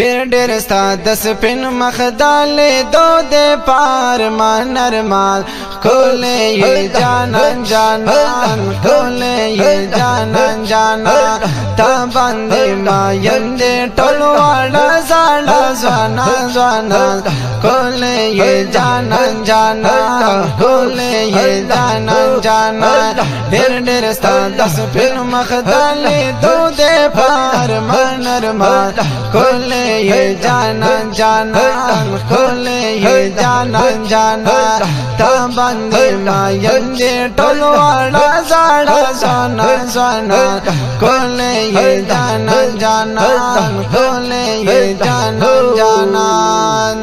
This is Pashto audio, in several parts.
ډېر ډېر ستا د سپین مخ د لیدو د پار مان ارمان ښکلې جانان جانان ښکلې جانان جانان تا باندې ماین دې ټول واړه زاړه ځوانان ځوانان ښکلې جانان جانان ښکلې جانان جانان ډېر ډېر ستا د سپین مخ د لیدو د پار مان ارمان ښکلې جانان جانان ښکلې جانان جانان تا باندې ماین دې ټول واړه زاړه ځوانان ځوانان ښکلې جانان جانان ښکلې جانان جانان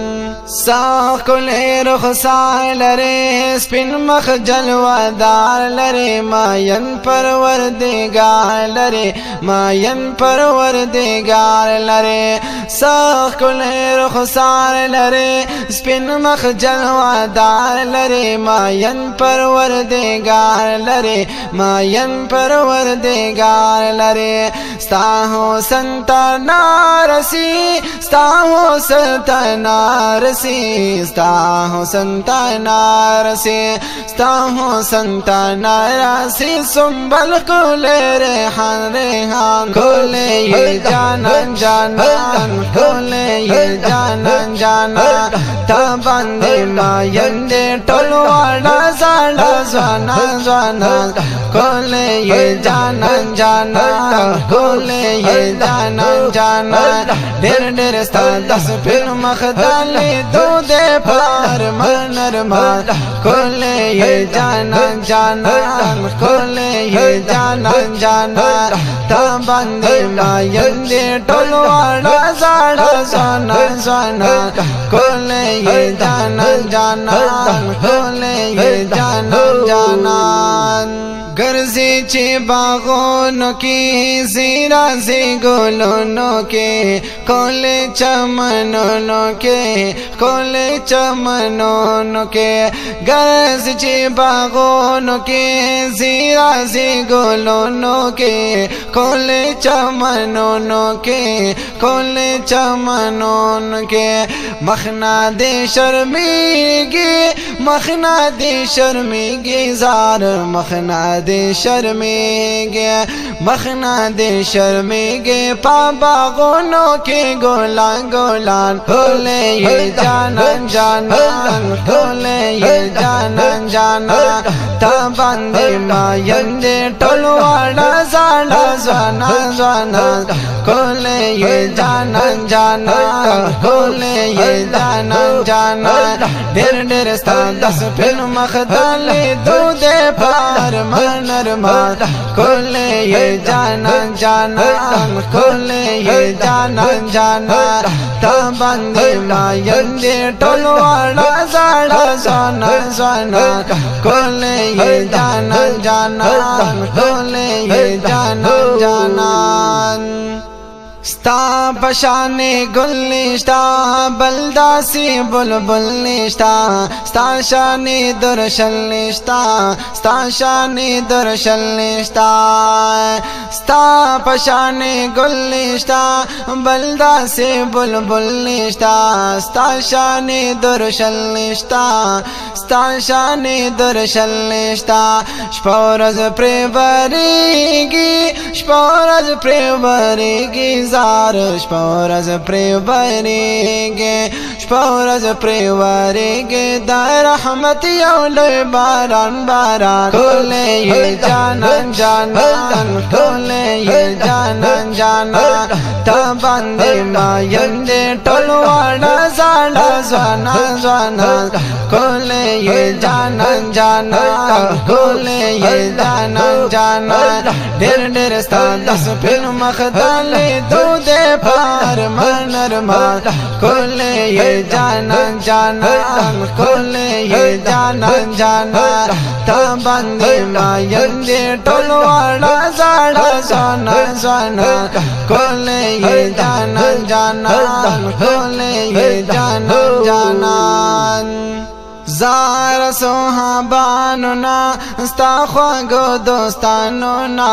ساخ کلی رخسار لري سپین مخ جلوه‌دار لري ماین پروردگار لري ماین پروردگار لري ساخ کلی رخسار لري سپین مخ جلوه‌دار لري ماین پروردگار لري ماین پروردگار لري ستا حسن تا نارسی ستا حسن تا نارسی ستا حسن تا نارسی ستا حسن تا نارسی سنبل کلی ریحان ریحان کلی جانان جانان کلی جانان جانان تا باندې ماین دې ټول واړه زاړه ځوانان ځوانان کلی جانان جانان کلی جانان جانان ډېر ډېر ستا د سپین مخ د لیدو د پار مان ارمان کلی جانان جانان کلی جانان جانان تا باندې ماین دې ټول واړه زاړه ځوانان ځوانان کلی جانان جانان کلی جانان جانان ګرځي چې باغونو کې زیرا زی ګلونو کې کولې چمنونو کې کولې چمنونو کې ګرځي چې باغونو کې زیرا زی ګلونو کې کولې چمنونو کې کولې چمنونو کې مخنا دې شرمېږي مخنا دې شرمېږي زار مخنا دې شرمېږي مخنا دې شرمېږي په باغونو کې ګلان ګلان ښکلې جانان جانان ښکلې جانان جانان تا باندې ماین دې ټول واړه زاړه ځوانان ځوانان ښکلې جانان جانان ښکلې جانان جانان ډېر ډېر ستا د سپین مخ د لیدو د پار مان ارمان ښکلې جانان جانان ښکلې جانان جانان تا باندې ماین دې ټول واړه زاړه ځوانان ځوانان ښکلې جانان جانان ښکلې جانان جانان ستا پشان گل نشتا بلداسی بلبل نشتا ستا شان درشل نشتا ستا شان درشل نشتا ستا پشان گل نشتا بلداسی بلبل نشتا ستا شان درشل نشتا ستا شان درشل نشتا شپه ورځ پرې بریږي شپه ورځ پرې بریږي شپه ورځ پرې بریږي شپه ورځ پرې ورېږي د رحمت یو لوی باران باران ښکلې جانان جانان ښکلې جانان جانان تا باندې ماین دې ټول واړه زاړه ځوانان ځوانان ښکلې جانان جانان ښکلې جانان جانان ډېر ډېر ستا د سپین مخ د لیدو د پار مان ارمان ښکلې جانان جانان ښکلې جانان جانان تا باندې ماین دې ټول واړه زاړه ځوانان ځوانان ښکلې جانان جانان ښکلې جانان جانان زار صحابانو نا ستا خواگو دوستانو نا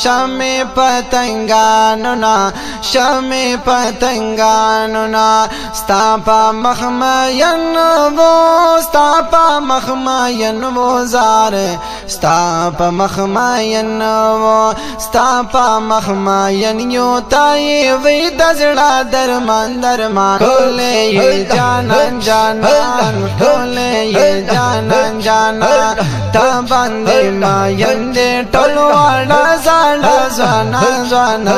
شمی پتنگانو نا شمی پتنگانو نا ستا پا مخمین و ستا پا مخمین و زار ستا پا مخمین و ستا پا مخمین یو تایی وی دزڑا درمان درمان کولے یہ جانان جانان کولے یہ جانان جانان تا باندے ماین دے ٹولواڑا زاڑا زوانا زوانا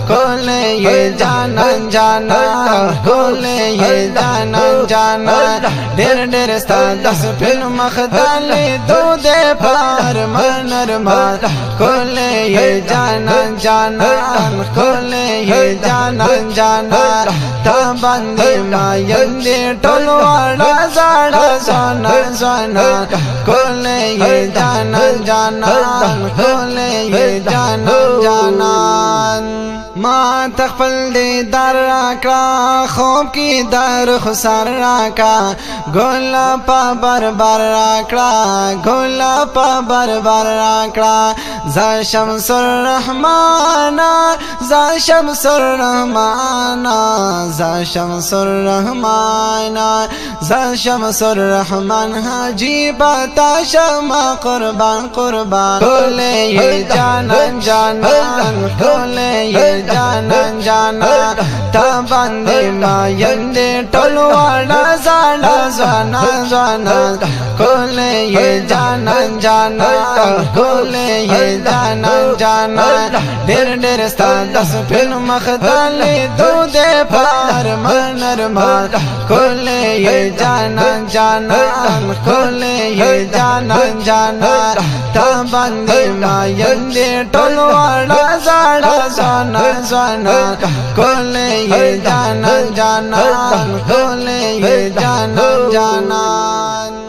کولے یہ جانان جانان کولے یہ جانان جانان ڈیر ڈیر ستا دس پھر مخدالی دو دے پار منر مار کولے یہ جانان جانان کولے یہ جانان جانان تا باندے ماین دے ٹولواڑا زاڑا زوانا زوانا کولے یہ جانان جانان کولے یہ جانان جانان ما تخفل دیدار راکا خوب کی در خسار راکا گولا پا بربر راکا گولا پا بربر راکا زا شمس الرحمن زا شمس الرحمن زا شمس الرحمن زا شمس الرحمن حاجی باتا شما قربان قربان کولے یہ جانان جانان کولے یہ جانان جانان تا باندے ماین دے ٹولواڑا زاڑا زوانا زوانا کولے یہ جانان جانان کولے یہ جانان جانان ڈیر ڈیر ستا دس پھر مخدالی دو دے پار منر مار کولے یہ جانان جانان کولے یہ جانان جانان تا باندے ماین دے ٹولواڑا زاڑا زوانا زوانا کولے یہ جانان جانان کولے یہ جانان جانان